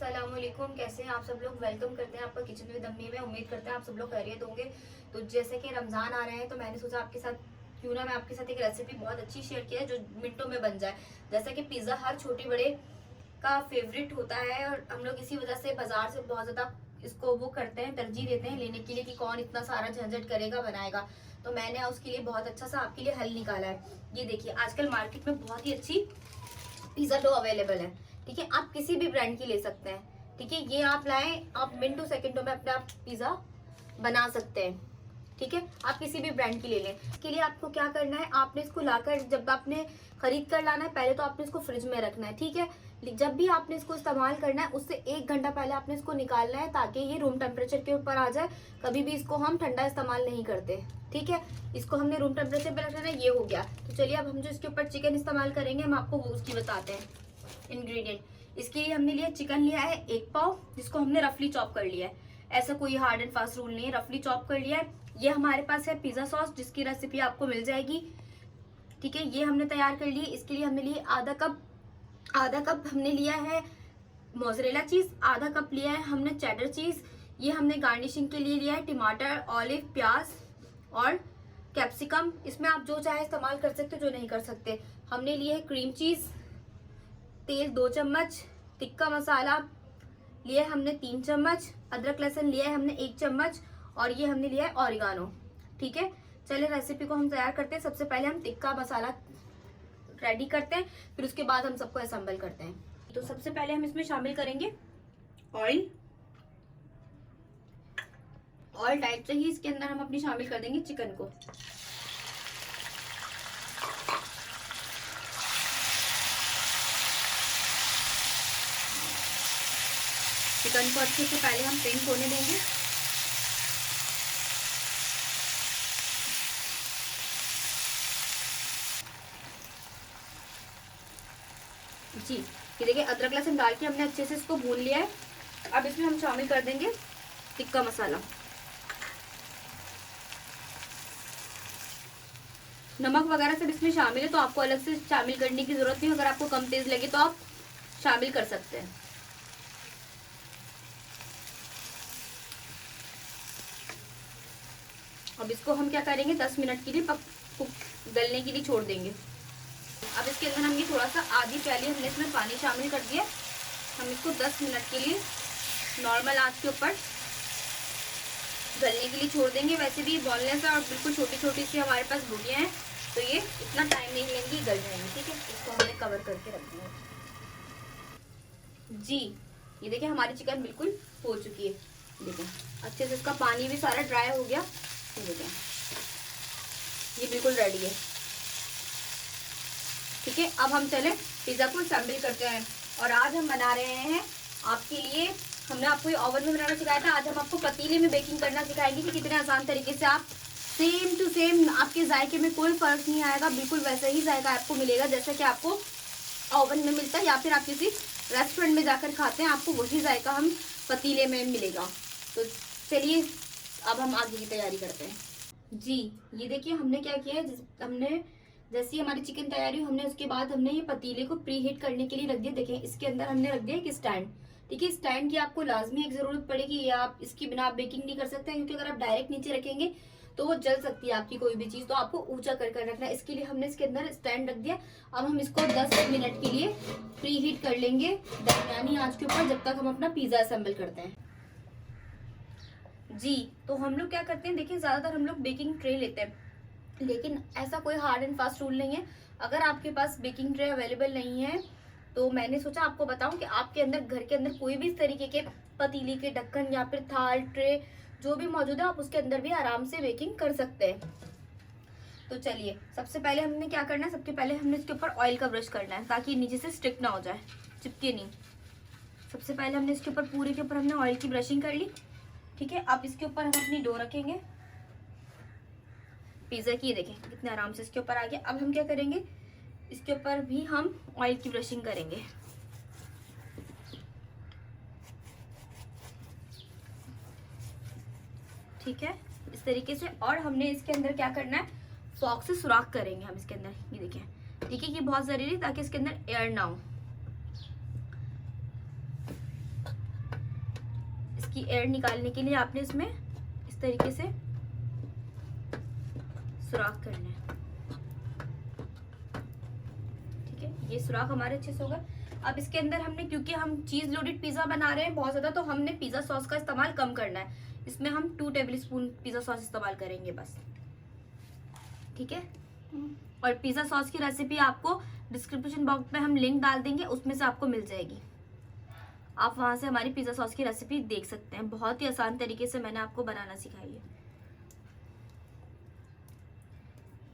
अस्सलामुअलैकुम, कैसे हैं आप सब लोग। वेलकम करते हैं आपका किचन विद अम्मी में। उम्मीद करते हैं आप सब लोग खैरियत होंगे। तो जैसे कि रमज़ान आ रहे हैं तो मैंने सोचा आपके साथ क्यों ना मैं आपके साथ एक रेसिपी बहुत अच्छी शेयर किया है जो मिनटों में बन जाए। जैसा कि पिज़्ज़ा हर छोटे बड़े का फेवरेट होता है और हम लोग इसी वजह से बाजार से बहुत ज़्यादा इसको वो करते हैं, तरजीह देते हैं लेने के लिए कि कौन इतना सारा झंझट करेगा बनाएगा। तो मैंने उसके लिए बहुत अच्छा सा आपके लिए हल निकाला है। ये देखिए, आजकल मार्केट में बहुत ही अच्छी पिज़्ज़ा डो अवेलेबल है। ठीक है, आप किसी भी ब्रांड की ले सकते हैं। ठीक है, ये आप लाएं, आप मिनटों सेकंडों में अपना पिज़्ज़ा बना सकते हैं। ठीक है, आप किसी भी ब्रांड की ले लें। इसके लिए आपको क्या करना है, आपने इसको लाकर जब आपने खरीद कर लाना है पहले तो आपने इसको फ्रिज में रखना है। ठीक है, जब भी आपने इसको इस्तेमाल करना है उससे 1 घंटा पहले आपने इसको निकालना है ताकि ये रूम टेम्परेचर के ऊपर आ जाए। कभी भी इसको हम ठंडा इस्तेमाल नहीं करते। ठीक है, इसको हमने रूम टेम्परेचर पे रखना है। ये हो गया। तो चलिए अब हम जो इसके ऊपर चिकन इस्तेमाल करेंगे हम आपको वो उसकी बताते हैं इंग्रेडिएंट। इसके लिए हमने लिया चिकन, लिया है 1 पाव जिसको हमने रफली चॉप कर लिया है। ऐसा कोई हार्ड एंड फास्ट रूल नहीं है, रफली चॉप कर लिया है। ये हमारे पास है पिज्जा सॉस जिसकी रेसिपी आपको मिल जाएगी। ठीक है, ये हमने तैयार कर ली। इसके लिए हमने लिए आधा कप हमने लिया है मोज़रेला चीज, आधा कप लिया है हमने चेडर चीज। ये हमने गार्निशिंग के लिए लिया है टमाटर, ऑलिव, प्याज और कैप्सिकम। इसमें आप जो चाहे इस्तेमाल कर सकते हो, जो नहीं कर सकते। हमने लिए है क्रीम चीज, तेल 2 चम्मच, टिक्का मसाला लिया है हमने 3 चम्मच, अदरक लहसुन लिया है हमने 1 चम्मच और ये हमने लिया है ऑरिगानो। ठीक है, चलिए रेसिपी को हम तैयार करते हैं। सबसे पहले हम टिक्का मसाला रेडी करते हैं, फिर उसके बाद हम सबको असेंबल करते हैं। तो सबसे पहले हम इसमें शामिल करेंगे ऑयल। ऑयल डायरेक्ट से ही इसके अंदर हम अपनी शामिल कर देंगे चिकन को। चिकन को अच्छे से पहले हम पिंक होने देंगे। जी, ये देखिए अदरक लहसुन डाल के हमने अच्छे से इसको भून लिया है। अब इसमें हम शामिल कर देंगे टिक्का मसाला। नमक वगैरह सब इसमें शामिल है तो आपको अलग से शामिल करने की जरूरत नहीं। अगर आपको कम तेज लगे तो आप शामिल कर सकते हैं। अब इसको हम क्या करेंगे, 10 मिनट के लिए गलने के लिए छोड़ देंगे। अब इसके अंदर हम ये थोड़ा सा आधी प्याली हमने इसमें पानी शामिल कर दिया। हम इसको 10 मिनट के लिए नॉर्मल आंच के ऊपर गलने के लिए छोड़ देंगे। वैसे भी बोनलेस है और बिल्कुल छोटी छोटी सी हमारे पास बोटियाँ हैं तो ये इतना टाइम नहीं लेंगी, गल जाएंगी। ठीक है, इसको हमने कवर करके रख दिया। जी, ये देखिए हमारी चिकन बिल्कुल हो चुकी है। देखिए अच्छे से इसका पानी भी सारा ड्राई हो गया। ये देखिए ये बिल्कुल रेडी है। ठीक है, अब हम चले पिज्जा को असेंबल करते हैं। और आज हम बना रहे हैं आपके लिए, हमने आपको ये ओवन में बनाना सिखाया था, आज हम आपको पतीले में बेकिंग करना सिखाएंगे कि कितने आसान तरीके से आप सेम टू सेम, आपके जायके में कोई फर्क नहीं आएगा, बिल्कुल वैसा ही जायका आपको मिलेगा जैसा कि आपको ओवन में मिलता है या फिर आप किसी रेस्टोरेंट में जाकर खाते हैं, आपको वही जायका हम पतीले में मिलेगा। तो चलिए अब हम आगे की तैयारी करते हैं। जी, ये देखिए हमने क्या किया है, हमने जैसी हमारी चिकन तैयारी हुई हमने उसके बाद हमने ये पतीले को प्री हीट करने के लिए रख दिया। देखिए इसके अंदर हमने रख दिया एक स्टैंड। ठीक है, स्टैंड की आपको लाजमी एक जरूरत पड़ेगी, या आप इसकी बिना आप बेकिंग नहीं कर सकते क्योंकि अगर आप डायरेक्ट नीचे रखेंगे तो वो जल सकती है आपकी कोई भी चीज, तो आपको ऊंचा कर रखना है। इसके लिए हमने इसके अंदर स्टैंड रख दिया। अब हम इसको 10 मिनट के लिए प्री हीट कर लेंगे दरमियानी आंच के ऊपर, जब तक हम अपना पिज्जा असेंबल करते हैं। जी, तो हम लोग क्या करते हैं, देखिए ज्यादातर हम लोग बेकिंग ट्रे लेते हैं, लेकिन ऐसा कोई हार्ड एंड फास्ट रूल नहीं है। अगर आपके पास बेकिंग ट्रे अवेलेबल नहीं है तो मैंने सोचा आपको बताऊं कि आपके अंदर घर के अंदर कोई भी इस तरीके के पतीली के ढक्कन या फिर थाल, ट्रे जो भी मौजूद है आप उसके अंदर भी आराम से बेकिंग कर सकते हैं। तो चलिए सबसे पहले हमने क्या करना है, सबसे पहले हमने इसके ऊपर ऑयल का ब्रश करना है ताकि नीचे से स्टिक ना हो जाए, चिपके नहीं। सबसे पहले हमने इसके ऊपर पूरे के ऊपर हमने ऑयल की ब्रशिंग कर ली। ठीक है, अब इसके ऊपर हम अपनी डो रखेंगे पिज्जा की। देखें कितने आराम से इसके ऊपर आ गया। अब हम क्या करेंगे, इसके ऊपर भी हम ऑयल की ब्रशिंग करेंगे। ठीक है, इस तरीके से। और हमने इसके अंदर क्या करना है, फॉक से सुराख करेंगे हम इसके अंदर। ये देखिए, ठीक है, ये बहुत जरूरी है ताकि इसके अंदर एयर ना हो। इसकी एयर निकालने के लिए आपने इसमें इस तरीके से सुराख करना है। ठीक है, ये सुराख हमारे अच्छे से होगा। अब इसके अंदर हमने, क्योंकि हम चीज लोडेड पिज्जा बना रहे हैं बहुत ज्यादा, तो हमने पिज्जा सॉस का इस्तेमाल कम करना है। इसमें हम 2 टेबलस्पून पिज्जा सॉस इस्तेमाल करेंगे बस। ठीक है, और पिज्जा सॉस की रेसिपी आपको डिस्क्रिप्शन बॉक्स में हम लिंक डाल देंगे, उसमें से आपको मिल जाएगी। आप वहां से हमारी पिज्जा सॉस की रेसिपी देख सकते हैं। बहुत ही आसान तरीके से मैंने आपको बनाना सिखाई है।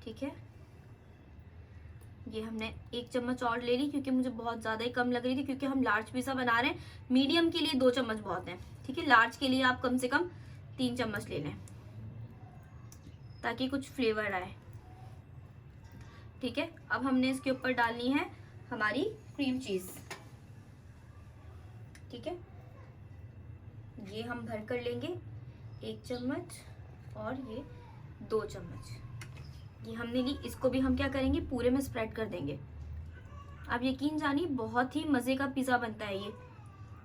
ठीक है, ये हमने 1 चम्मच और ले ली, क्योंकि मुझे बहुत ज्यादा ही कम लग रही थी, क्योंकि हम लार्ज पिज्जा बना रहे हैं। मीडियम के लिए 2 चम्मच बहुत है। ठीक है, लार्ज के लिए आप कम से कम 3 चम्मच ले लें, ताकि कुछ फ्लेवर आए। ठीक है, अब हमने इसके ऊपर डालनी है हमारी क्रीम चीज। ठीक है, ये हम भर कर लेंगे 1 चम्मच और ये 2 चम्मच ये हमने ली। इसको भी हम क्या करेंगे, पूरे में स्प्रेड कर देंगे। आप यकीन जानिए, बहुत ही मजे का पिज्जा बनता है ये।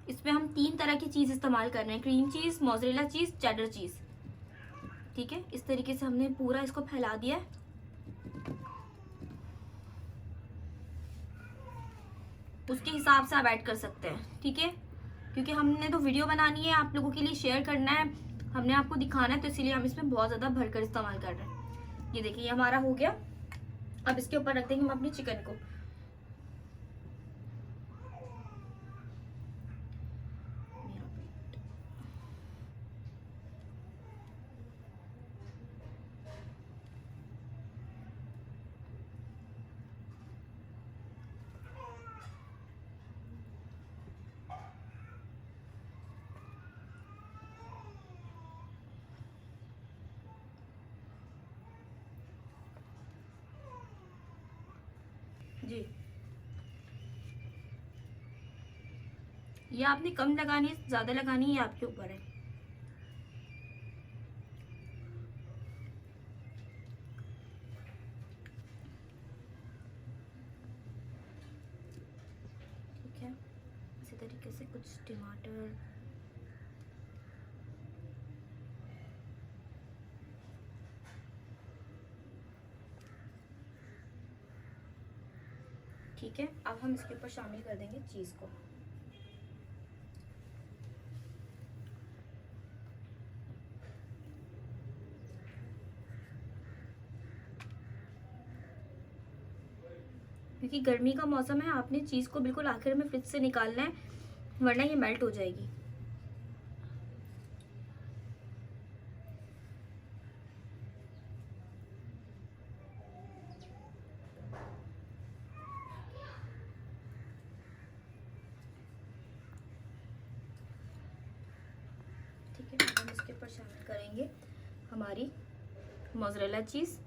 इसमें हम 3 तरह की चीज इस्तेमाल कर रहे हैं, क्रीम चीज, मोज़रेला चीज, चेडर चीज। ठीक है, इस तरीके से हमने पूरा इसको फैला दिया है। उसके हिसाब से आप ऐड कर सकते हैं। ठीक है, क्योंकि हमने तो वीडियो बनानी है, आप लोगों के लिए शेयर करना है, हमने आपको दिखाना है, तो इसीलिए हम इसमें बहुत ज्यादा भरकर इस्तेमाल कर रहे हैं। ये देखिए, ये हमारा हो गया। अब इसके ऊपर रख देंगे हम अपनी चिकन को। जी, ये आपने कम लगानी है, ज्यादा लगानी है, ये आपके ऊपर है। ठीक है, इसी तरीके से कुछ टमाटर, ठीक है। अब हम इसके ऊपर शामिल कर देंगे चीज को। क्योंकि गर्मी का मौसम है, आपने चीज को बिल्कुल आखिर में फ्रिज से निकालना है, वरना ये मेल्ट हो जाएगी। ठीक है, हम इसके ऊपर शामिल करेंगे हमारी मोज़रेला चीज।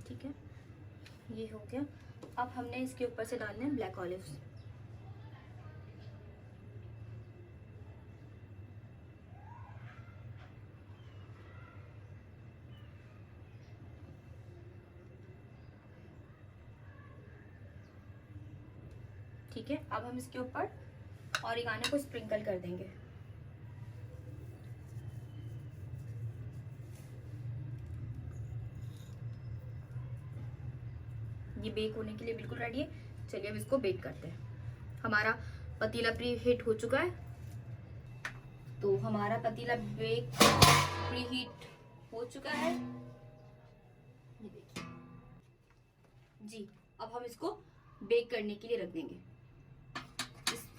ठीक है, ये हो गया। अब हमने इसके ऊपर से डालने हैं ब्लैक ऑलिव्स। ठीक है, अब हम इसके ऊपर ऑरिगानो को स्प्रिंकल कर देंगे। ये बेक होने के लिए बिल्कुल रेडी है। चलिए अब इसको बेक करते हैं। हमारा पतीला प्री हीट हो चुका है, तो हमारा पतीला बेक प्री हीट हो चुका है। ये देखिए जी, अब हम इसको बेक करने के लिए रख देंगे।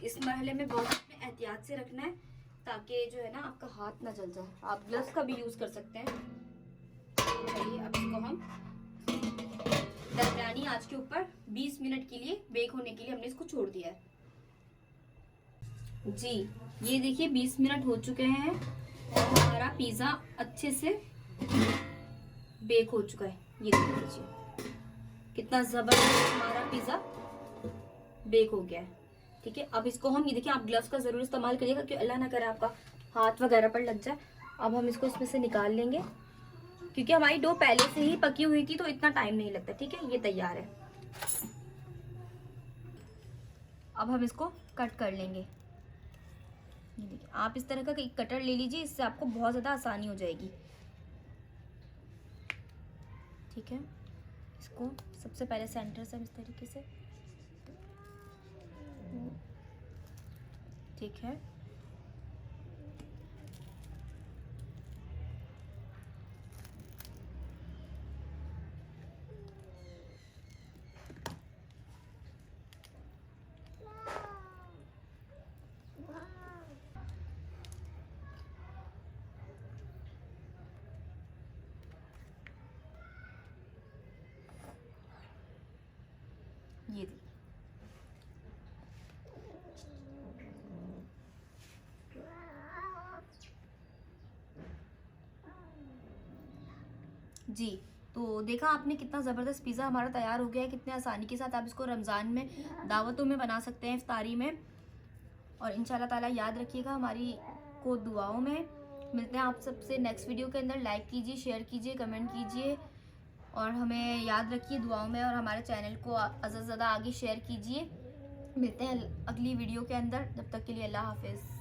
इस मरहले में बहुत एहतियात से रखना है, ताकि जो है ना आपका हाथ ना जल जाए। आप ग्लव्स का भी यूज कर सकते हैं। चलिए अब इसको हम दरमियानी आंच के ऊपर 20 मिनट के लिए बेक होने के लिए हमने इसको छोड़ दिया है। जी, ये देखिए 20 मिनट हो चुके हैं और हमारा पिज्जा अच्छे से बेक हो चुका है। ये देख लीजिए, कितना जबरदस्त हमारा पिज्जा बेक हो गया है। ठीक है, अब इसको हम, ये देखिए आप ग्लव्स का जरूर इस्तेमाल करिएगा क्योंकि अल्लाह ना करे आपका हाथ वगैरह पर लग जाए। अब हम इसको इसमें से निकाल लेंगे क्योंकि हमारी डो पहले से ही पकी हुई थी तो इतना टाइम नहीं लगता। ठीक है, ये तैयार है। अब हम इसको कट कर लेंगे। ये देखिए, आप इस तरह का एक कटर ले लीजिए, इससे आपको बहुत ज़्यादा आसानी हो जाएगी। ठीक है, इसको सबसे पहले सेंटर से इस तरीके से, ठीक है, ये देखिए। जी, तो देखा आपने कितना ज़बरदस्त पिज़्ज़ा हमारा तैयार हो गया है, कितने आसानी के साथ आप इसको रमज़ान में दावतों में बना सकते हैं, इफ्तारी में। और इंशाल्लाह ताला याद रखिएगा हमारी को दुआओं में। मिलते हैं आप सबसे नेक्स्ट वीडियो के अंदर। लाइक कीजिए, शेयर कीजिए, कमेंट कीजिए और हमें याद रखिए दुआओं में, और हमारे चैनल को ज़्यादा आगे शेयर कीजिए। मिलते हैं अगली वीडियो के अंदर, जब तक के लिए अल्लाह हाफिज़।